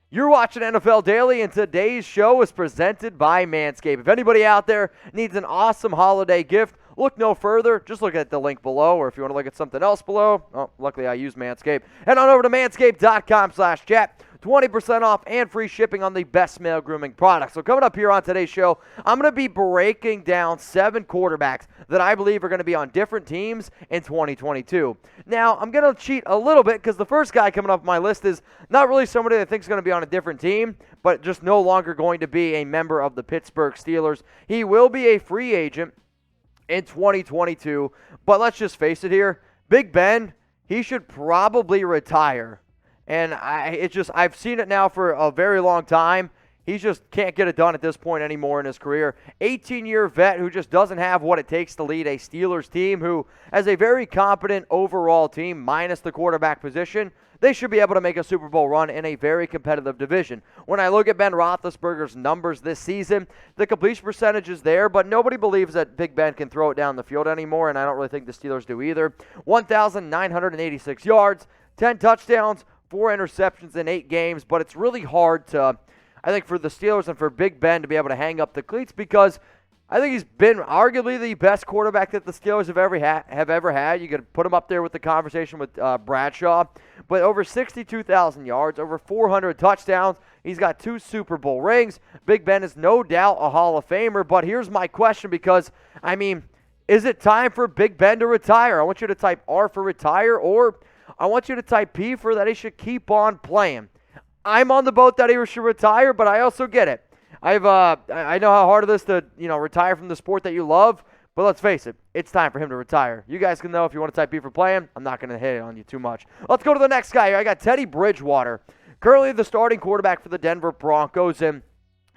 You're watching NFL Daily, and today's show is presented by Manscaped. If anybody out there needs an awesome holiday gift, look no further. Just look at the link below, or if you want to look at something else below, luckily I use Manscaped. Head on over to manscaped.com/chat. 20% off and free shipping on the best male grooming products. So coming up here on today's show, I'm going to be breaking down 7 quarterbacks that I believe are going to be on different teams in 2022. Now, I'm going to cheat a little bit because the first guy coming up on my list is not really somebody that I think is going to be on a different team, but just no longer going to be a member of the Pittsburgh Steelers. He will be a free agent in 2022, but let's just face it here, Big Ben, he should probably retire. And I've seen it now for a very long time. He just can't get it done at this point anymore in his career. 18-year vet who just doesn't have what it takes to lead a Steelers team who has a very competent overall team minus the quarterback position. They should be able to make a Super Bowl run in a very competitive division. When I look at Ben Roethlisberger's numbers this season, the completion percentage is there, but nobody believes that Big Ben can throw it down the field anymore, and I don't really think the Steelers do either. 1,986 yards, 10 touchdowns, 4 interceptions in 8 games, but it's really hard to, I think, for the Steelers and for Big Ben to be able to hang up the cleats because I think he's been arguably the best quarterback that the Steelers have ever had. You could put him up there with the conversation with Bradshaw, but over 62,000 yards, over 400 touchdowns. He's got 2 Super Bowl rings. Big Ben is no doubt a Hall of Famer, but here's my question because, is it time for Big Ben to retire? I want you to type R for retire, or I want you to type P for that he should keep on playing. I'm on the boat that he should retire, but I also get it. I know how hard it is to, retire from the sport that you love, but let's face it, it's time for him to retire. You guys can know if you want to type P for playing. I'm not going to hit it on you too much. Let's go to the next guy here. I got Teddy Bridgewater, currently the starting quarterback for the Denver Broncos, and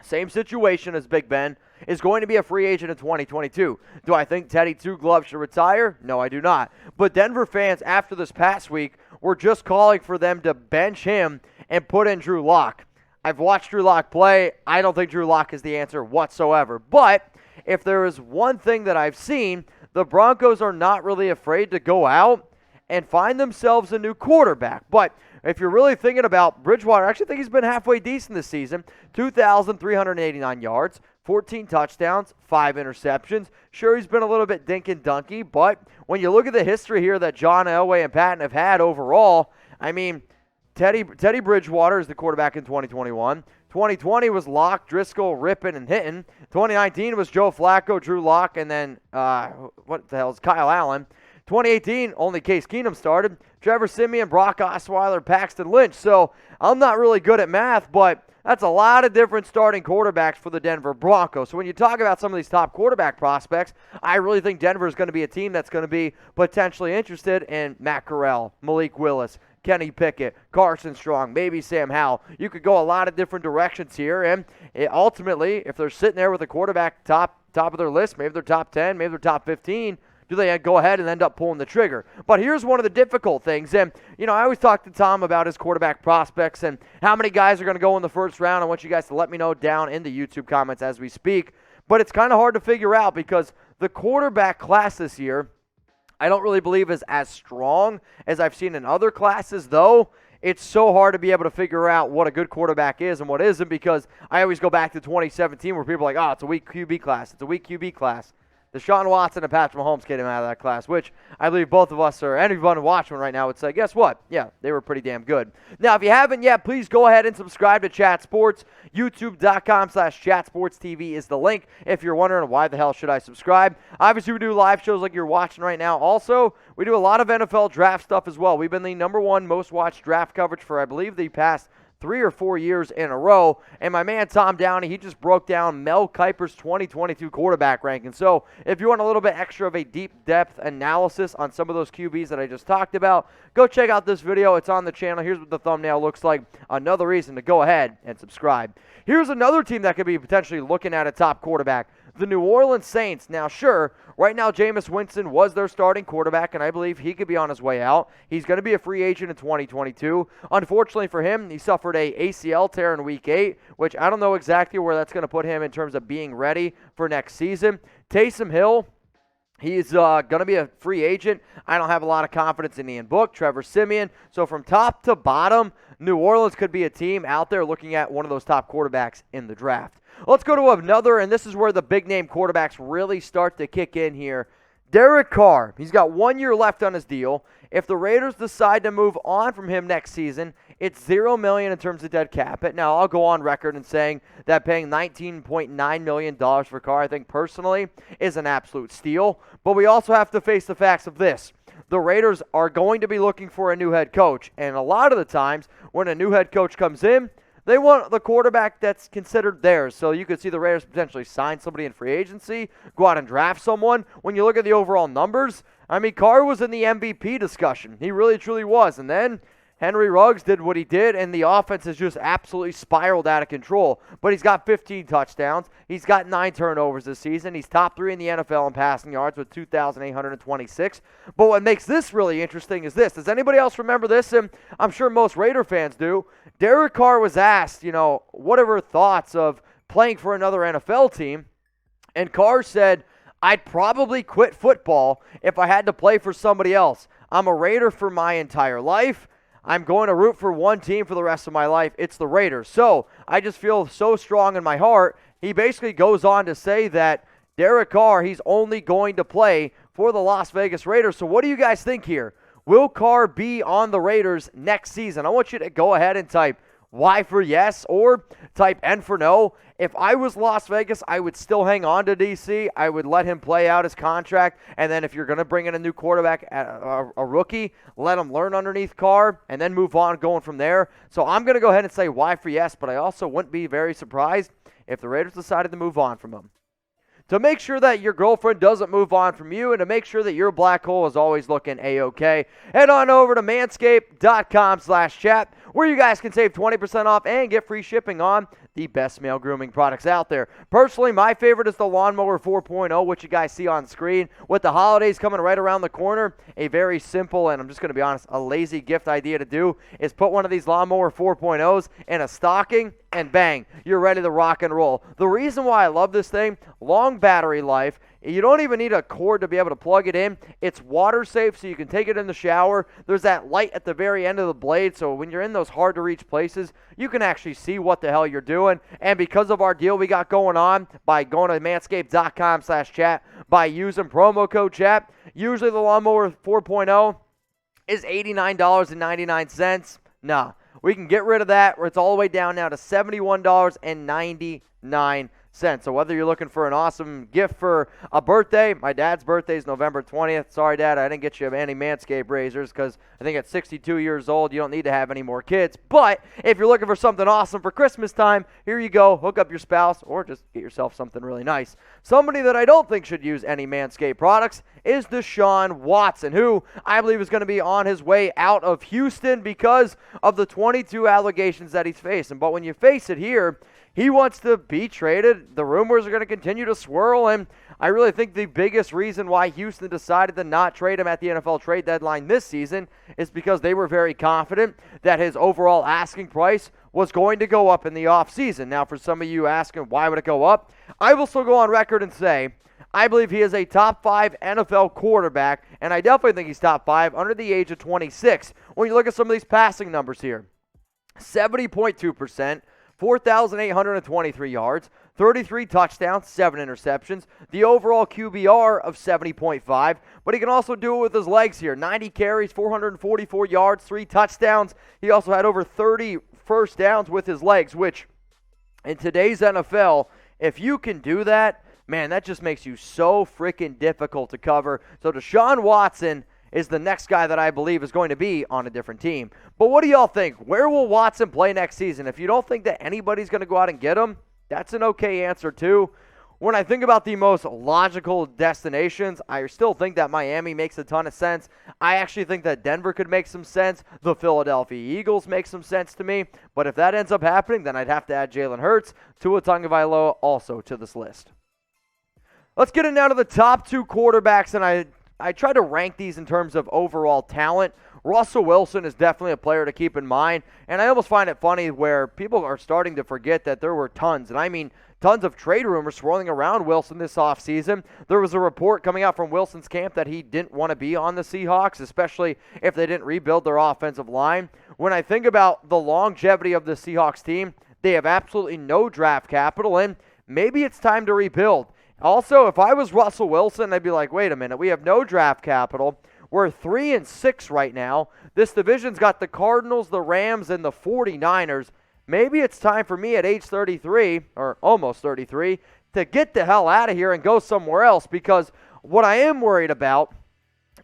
same situation as Big Ben, is going to be a free agent in 2022. Do I think Teddy Two Gloves should retire? No, I do not. But Denver fans, after this past week, were just calling for them to bench him and put in Drew Lock. I've watched Drew Lock play. I don't think Drew Lock is the answer whatsoever. But if there is one thing that I've seen, the Broncos are not really afraid to go out and find themselves a new quarterback. But if you're really thinking about Bridgewater, I actually think he's been halfway decent this season. 2,389 yards, 14 touchdowns, 5 interceptions. Sure, he's been a little bit dink and dunky, but when you look at the history here that John Elway and Patton have had overall, Teddy Bridgewater is the quarterback in 2021. 2020 was Lock, Driscoll, Rippin, and Hitton. 2019 was Joe Flacco, Drew Lock, and then, what the hell is Kyle Allen. 2018, only Case Keenum started. Trevor Siemian, Brock Osweiler, Paxton Lynch. So I'm not really good at math, but that's a lot of different starting quarterbacks for the Denver Broncos. So when you talk about some of these top quarterback prospects, I really think Denver is going to be a team that's going to be potentially interested in Matt Corral, Malik Willis, Kenny Pickett, Carson Strong, maybe Sam Howell. You could go a lot of different directions here, and ultimately, if they're sitting there with a quarterback top of their list, maybe they're top 10, maybe they're top 15, do they go ahead and end up pulling the trigger? But here's one of the difficult things. And, I always talk to Tom about his quarterback prospects and how many guys are going to go in the first round. I want you guys to let me know down in the YouTube comments as we speak. But it's kind of hard to figure out because the quarterback class this year, I don't really believe is as strong as I've seen in other classes, though. It's so hard to be able to figure out what a good quarterback is and what isn't because I always go back to 2017 where people are like, oh, it's a weak QB class. It's a weak QB class. Deshaun Watson and Patrick Mahomes came out of that class, which I believe both of us or anyone watching right now would say, guess what? Yeah, they were pretty damn good. Now, if you haven't yet, please go ahead and subscribe to Chat Sports. YouTube.com/ChatSportsTV is the link if you're wondering why the hell should I subscribe. Obviously, we do live shows like you're watching right now. Also, we do a lot of NFL draft stuff as well. We've been the #1 most watched draft coverage for, I believe, the past 3 or 4 years in a row. And my man Tom Downey, he just broke down Mel Kiper's 2022 quarterback ranking. So if you want a little bit extra of a deep depth analysis on some of those QBs that I just talked about, go check out this video. It's on the channel. Here's what the thumbnail looks like. Another reason to go ahead and subscribe. Here's another team that could be potentially looking at a top quarterback. The New Orleans Saints. Now, sure, right now Jameis Winston was their starting quarterback, and I believe he could be on his way out. He's going to be a free agent in 2022. Unfortunately for him, he suffered a ACL tear in Week 8, which I don't know exactly where that's going to put him in terms of being ready for next season. Taysom Hill, He's going to be a free agent. I don't have a lot of confidence in Ian Book, Trevor Siemian. So from top to bottom, New Orleans could be a team out there looking at one of those top quarterbacks in the draft. Let's go to another, and this is where the big-name quarterbacks really start to kick in here. Derek Carr, he's got 1 year left on his deal. If the Raiders decide to move on from him next season, it's $0 million in terms of dead cap hit. Now, I'll go on record in saying that paying $19.9 million for Carr, I think personally, is an absolute steal. But we also have to face the facts of this. The Raiders are going to be looking for a new head coach. And a lot of the times, when a new head coach comes in, they want the quarterback that's considered theirs. So you could see the Raiders potentially sign somebody in free agency, go out and draft someone. When you look at the overall numbers, I mean, Carr was in the MVP discussion. He really, truly was. And then Henry Ruggs did what he did, and the offense has just absolutely spiraled out of control. But he's got 15 touchdowns. He's got 9 turnovers this season. He's top 3 in the NFL in passing yards with 2,826. But what makes this really interesting is this. Does anybody else remember this? And I'm sure most Raider fans do. Derek Carr was asked, what are her thoughts of playing for another NFL team? And Carr said, I'd probably quit football if I had to play for somebody else. I'm a Raider for my entire life. I'm going to root for one team for the rest of my life. It's the Raiders. So I just feel so strong in my heart. He basically goes on to say that Derek Carr, he's only going to play for the Las Vegas Raiders. So what do you guys think here? Will Carr be on the Raiders next season? I want you to go ahead and type Y for yes or type N for no. If I was Las Vegas, I would still hang on to DC. I would let him play out his contract. And then if you're going to bring in a new quarterback, a rookie, let him learn underneath Carr and then move on going from there. So I'm going to go ahead and say Y for yes, but I also wouldn't be very surprised if the Raiders decided to move on from him. To make sure that your girlfriend doesn't move on from you and to make sure that your black hole is always looking A-OK, head on over to manscaped.com/chat where you guys can save 20% off and get free shipping on the best male grooming products out there. Personally, my favorite is the Lawnmower 4.0, which you guys see on screen. With the holidays coming right around the corner, a very simple, and I'm just going to be honest, a lazy gift idea to do is put one of these Lawnmower 4.0s in a stocking, and bang, you're ready to rock and roll. The reason why I love this thing, long battery life. You don't even need a cord to be able to plug it in. It's water safe, so you can take it in the shower. There's that light at the very end of the blade, so when you're in those hard-to-reach places, you can actually see what the hell you're doing. And because of our deal we got going on by going to manscaped.com/chat, by using promo code chat, usually the Lawnmower 4.0 is $89.99. Nah, we can get rid of that, where it's all the way down now to $71.99. So whether you're looking for an awesome gift for a birthday, my dad's birthday is November 20th. Sorry, Dad, I didn't get you any Manscaped razors because I think at 62 years old, you don't need to have any more kids. But if you're looking for something awesome for Christmas time, here you go. Hook up your spouse or just get yourself something really nice. Somebody that I don't think should use any Manscaped products is Deshaun Watson, who I believe is going to be on his way out of Houston because of the 22 allegations that he's facing. But when you face it here, he wants to be traded. The rumors are going to continue to swirl, and I really think the biggest reason why Houston decided to not trade him at the NFL trade deadline this season is because they were very confident that his overall asking price was going to go up in the offseason. Now, for some of you asking, why would it go up? I will still go on record and say I believe he is a top 5 NFL quarterback, and I definitely think he's top 5 under the age of 26. When you look at some of these passing numbers here, 70.2%, 4,823 yards, 33 touchdowns, 7 interceptions, the overall QBR of 70.5, but he can also do it with his legs here. 90 carries, 444 yards, 3 touchdowns. He also had over 30 first downs with his legs, which in today's NFL, if you can do that, man, that just makes you so freaking difficult to cover. So Deshaun Watson is the next guy that I believe is going to be on a different team. But what do y'all think? Where will Watson play next season? If you don't think that anybody's going to go out and get him, that's an okay answer too. When I think about the most logical destinations, I still think that Miami makes a ton of sense. I actually think that Denver could make some sense. The Philadelphia Eagles make some sense to me. But if that ends up happening, then I'd have to add Jalen Hurts, Tua Tagovailoa also to this list. Let's get it now to the top 2 quarterbacks, and I I try to rank these in terms of overall talent. Russell Wilson is definitely a player to keep in mind, and I almost find it funny where people are starting to forget that there were tons, and I mean tons of trade rumors swirling around Wilson this offseason. There was a report coming out from Wilson's camp that he didn't want to be on the Seahawks, especially if they didn't rebuild their offensive line. When I think about the longevity of the Seahawks team, they have absolutely no draft capital, and maybe it's time to rebuild. Also, if I was Russell Wilson, I'd be like, wait a minute, we have no draft capital. We're 3-6 right now. This division's got the Cardinals, the Rams, and the 49ers. Maybe it's time for me at age 33, or almost 33, to get the hell out of here and go somewhere else, because what I am worried about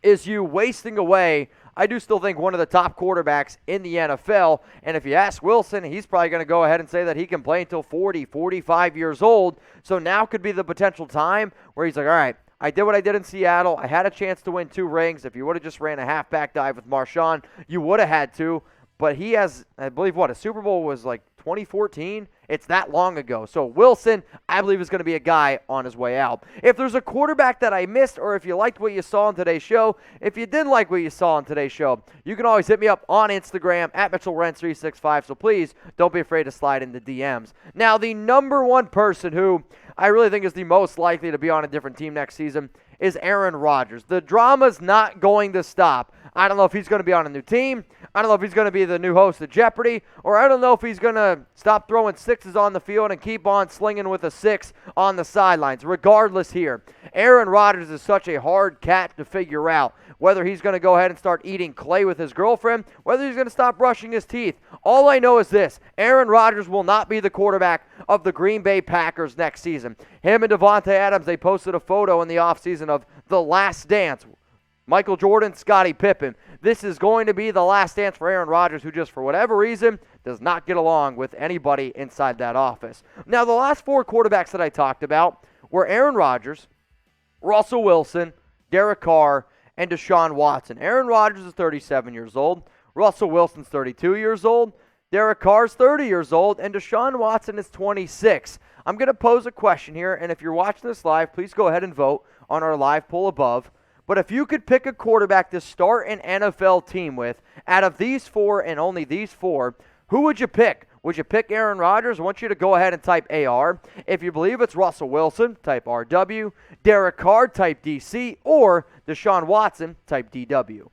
is you wasting away, I do still think, one of the top quarterbacks in the NFL. And if you ask Wilson, he's probably going to go ahead and say that he can play until 40, 45 years old. So now could be the potential time where he's like, all right, I did what I did in Seattle. I had a chance to win 2 rings. If you would have just ran a halfback dive with Marshawn, you would have had to. But he has, I believe, a Super Bowl was like 2014. It's that long ago. So Wilson, I believe, is going to be a guy on his way out. If there's a quarterback that I missed, or if you liked what you saw on today's show, if you didn't like what you saw on today's show, you can always hit me up on Instagram at MitchellRenz365. So please don't be afraid to slide into DMs. Now, the number one person who I really think is the most likely to be on a different team next season is Aaron Rodgers. The drama's not going to stop. I don't know if he's going to be on a new team. I don't know if he's going to be the new host of Jeopardy, or I don't know if he's going to stop throwing sixes on the field and keep on slinging with a 6 on the sidelines. Regardless here, Aaron Rodgers is such a hard cat to figure out. Whether he's going to go ahead and start eating clay with his girlfriend, whether he's going to stop brushing his teeth. All I know is this: Aaron Rodgers will not be the quarterback of the Green Bay Packers next season. Him and Devontae Adams, they posted a photo in the offseason of The Last Dance. Michael Jordan, Scottie Pippen. This is going to be the last dance for Aaron Rodgers, who just for whatever reason does not get along with anybody inside that office. Now, the last 4 quarterbacks that I talked about were Aaron Rodgers, Russell Wilson, Derek Carr, and Deshaun Watson. Aaron Rodgers is 37 years old. Russell Wilson's 32 years old. Derek Carr's 30 years old. And Deshaun Watson is 26. I'm going to pose a question here, and if you're watching this live, please go ahead and vote on our live poll above. But if you could pick a quarterback to start an NFL team with, out of these 4 and only these 4, who would you pick? Would you pick Aaron Rodgers? I want you to go ahead and type AR. If you believe it's Russell Wilson, type RW. Derek Carr, type DC. Or Deshaun Watson, type DW.